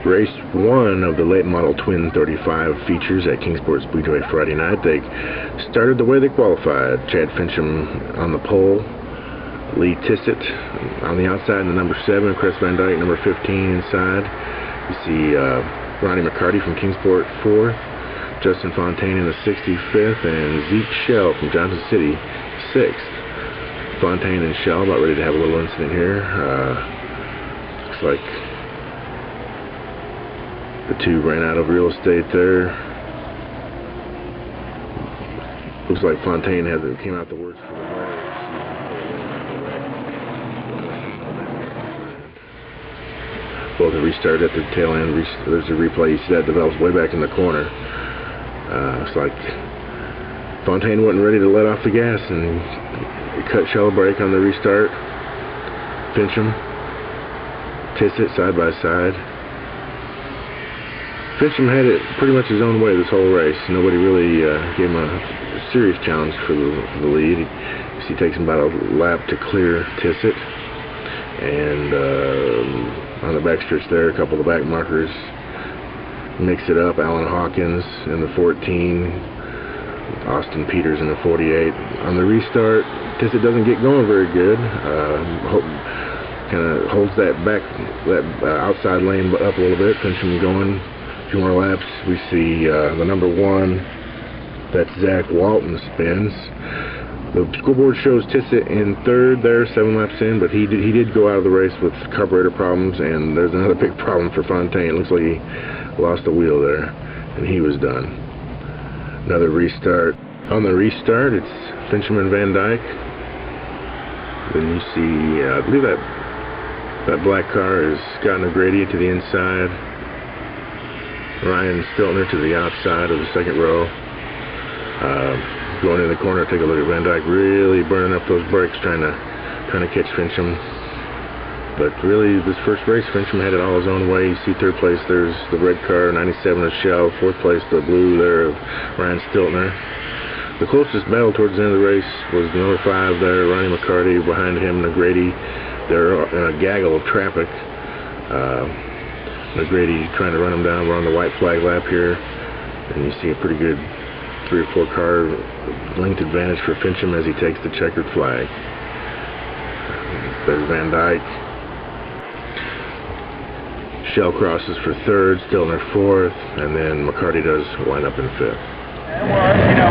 Race 1 of the late model Twin-35 features at Kingsport Speedway Friday night. They started the way they qualified. Chad Fincham on the pole, Lee Tissett on the outside in the number 7, Chris Van Dyke number 15 inside. You see Ronnie McCarty from Kingsport 4th, Justin Fontaine in the 65th, and Zeke Shell from Johnson City 6th. Fontaine and Shell about ready to have a little incident here. Looks like the two ran out of real estate there. Looks like Fontaine came out the worst for the wear. Both have restarted at the tail end. There's a replay. You see that develops way back in the corner. Looks like Fontaine wasn't ready to let off the gas and cut shell brake on the restart. Fincham, Tissett side by side. Fincham had it pretty much his own way this whole race. Nobody really gave him a serious challenge for the lead. He takes him about a lap to clear Tissett. And on the backstretch there, a couple of the back markers mix it up. Alan Hawkins in the 14. Austin Peters in the 48. On the restart, Tissett doesn't get going very good. Kind of holds that outside lane up a little bit. Fincham going a few more laps. We see the number 1, that's Zach Walton, spins. The scoreboard shows Tissett in 3rd there, 7 laps in, but he did go out of the race with carburetor problems, and there's another big problem for Fontaine. It looks like he lost a wheel there, and he was done. Another restart. On the restart, it's Fincham and Van Dyke. Then you see, I believe that black car is Scott O'Grady to the inside. Ryan Stiltner to the outside of the second row. Going in the corner, take a look at Van Dyke, really burning up those brakes, trying to catch Fincham. But really, this first race, Fincham had it all his own way. You see 3rd place, there's the red car, 97 of Shell. 4th place, the blue there of Ryan Stiltner. The closest battle towards the end of the race was the number 5 there, Ronnie McCarty, behind him, O'Grady. They're in a gaggle of traffic. O'Grady trying to run him down. We're on the white flag lap here, and you see a pretty good 3 or 4 car length advantage for Fincham as he takes the checkered flag. There's Van Dyke. Shell crosses for 3rd, Stiltner 4th, and then McCarty does wind up in 5th.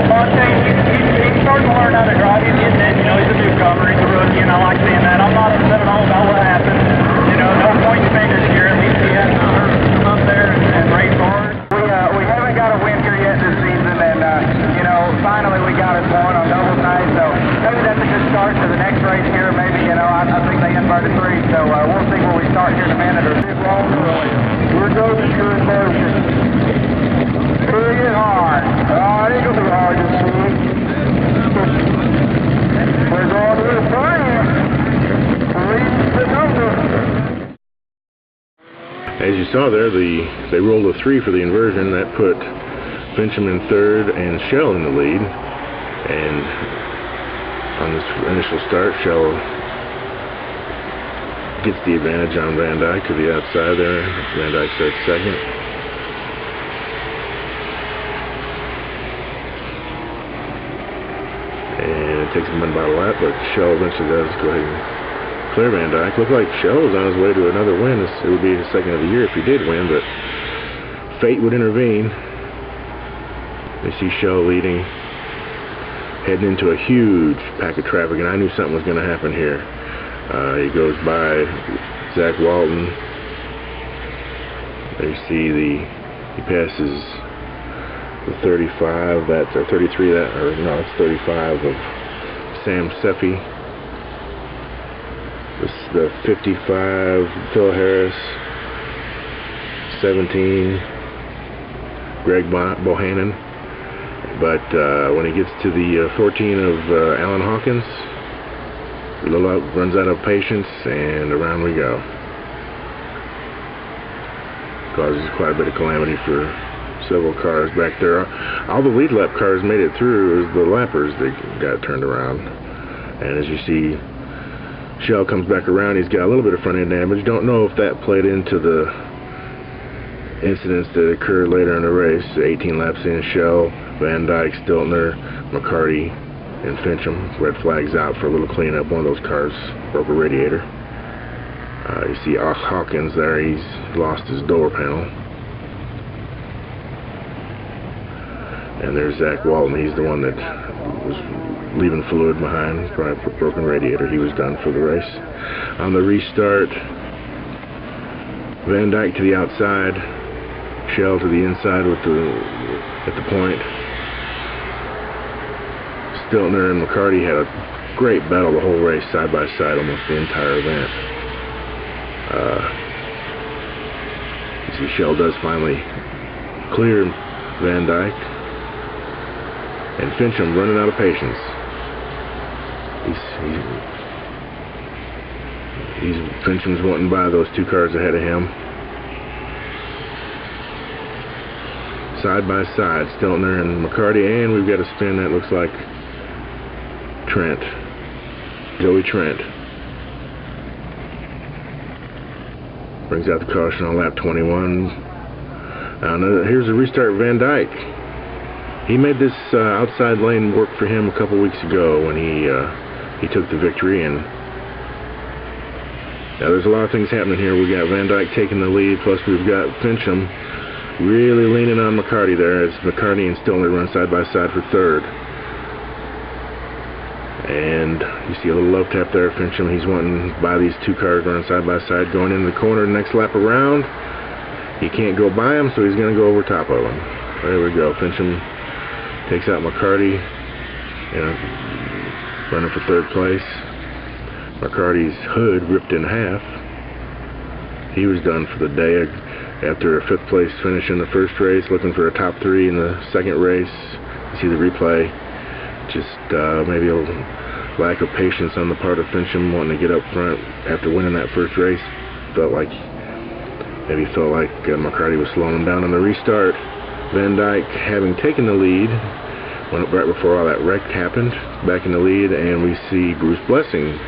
Fontaine, he's starting to learn how to drive. He's getting it. He's a newcomer. He's a rookie, and I like seeing that. I'm not upset at all about what happened. No point fingers here. At least he has to come up there and race hard. We haven't got a win here yet this season, and finally we got us one on doubles night. So maybe that's a good start to the next race here. Maybe I think they end by the 3, so we'll see where we start here in a minute or two. We're going through motion. Big and hard. It'll be hard to see. We're going to the 3. Read the number. As you saw there, they rolled a 3 for the inversion. That put Fincham in 3rd and Shell in the lead. And on this initial start, Shell gets the advantage on Van Dyke to the outside there. Van Dyke starts 2nd. And it takes him about a lap, but Shell eventually does go ahead and clear Van Dyke. Looked like Shell was on his way to another win. It would be his 2nd of the year if he did win, but fate would intervene. You see Shell leading, heading into a huge pack of traffic, and I knew something was going to happen here. He goes by Zach Walton. There you see he passes the 35, that's or 33, it's 35 of Sam Seffi. The 55, Phil Harris. 17, Greg Bohannon. But when he gets to the 14 of Alan Hawkins, runs out of patience, and around we go. Causes quite a bit of calamity for several cars back there. All the lead lap cars made it through. It was the lappers that got turned around. And as you see, Shell comes back around. He's got a little bit of front end damage. Don't know if that played into the incidents that occurred later in the race. 18 laps in, Shell, Van Dyke, Stiltner, McCarty, and Fincham. Red flags out for a little cleanup. One of those cars broke a radiator. You see Hawkins there, he's lost his door panel. And there's Zach Walton, he's the one that was leaving fluid behind, probably a broken radiator. He was done for the race. On the restart, Van Dyke to the outside, Shell to the inside at the point. Stiltner and McCarty had a great battle the whole race, side by side, almost the entire event. You see Shell does finally clear Van Dyke, and Fincham running out of patience. Fincham's wanting by those two cars ahead of him. Side by side, Stiltner and McCarty, and we've got a spin that looks like Trent, Joey Trent. Brings out the caution on lap 21. Here's a restart. Van Dyke. He made this outside lane work for him a couple weeks ago when he took the victory. And now there's a lot of things happening here. We got Van Dyke taking the lead, plus we've got Fincham really leaning on McCarty there as McCarty and Stiltner run side by side for third. And you see a little love tap there. Fincham, he's wanting by these two cars running side by side, going into the corner. Next lap around, he can't go by him, so he's going to go over top of him. There we go. Fincham takes out McCarty, running for third place. McCarty's hood ripped in half. He was done for the day after a fifth place finish in the first race, looking for a top three in the second race. You see the replay. Just maybe a lack of patience on the part of Fincham, wanting to get up front after winning that first race. Maybe felt like McCarty was slowing him down on the restart. Van Dyke, having taken the lead right before all that wreck happened, back in the lead, and we see Bruce Blessing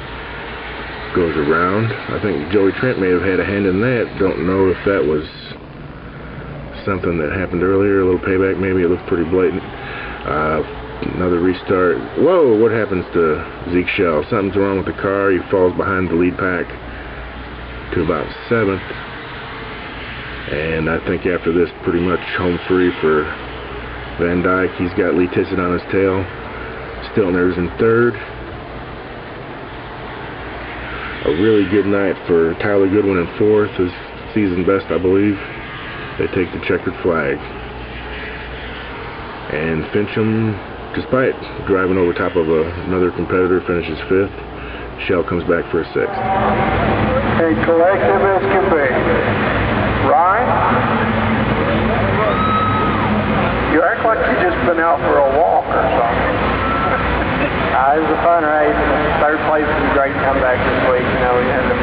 goes around. I think Joey Trent may have had a hand in that. Don't know if that was something that happened earlier, a little payback maybe. It looked pretty blatant. Another restart. Whoa, what happens to Zeke Shell? Something's wrong with the car. He falls behind the lead pack to about 7th. And I think after this, pretty much home free for Van Dyke. He's got Lee Tissett on his tail. Stiltner's in third. A really good night for Tyler Goodwin in fourth, his season best, I believe. They take the checkered flag. And Fincham, despite driving over top of another competitor, finishes fifth. Shell comes back for a sixth. A collective as can be. Ryan? You act like you just been out for a walk or something. It was a fun race. Third place was great to come back this week. You know, we had a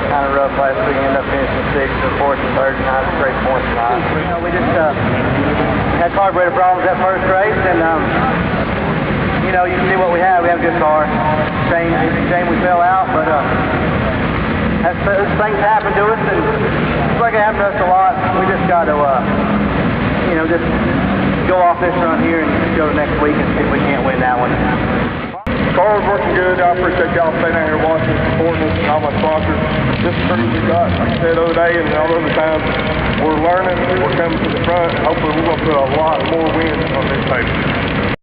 kind of rough last week. Ended up finishing sixth, and fourth and third tonight. Great points tonight. You know, we just had carburetor problems that first race, and you know, you can see what we have. We have a good car. Shame we fell out, but things happen to us, and it's like it happened to us a lot. We just got to, you know, just go off this run here and go to next week and see if we can't win that one. Car's working good. I appreciate y'all staying out here watching, supporting us, and all my sponsors. This crew we got, like I said the other day and all the other times, we're learning, we're coming to the front. Hopefully we're going to put a lot more wins on this paper.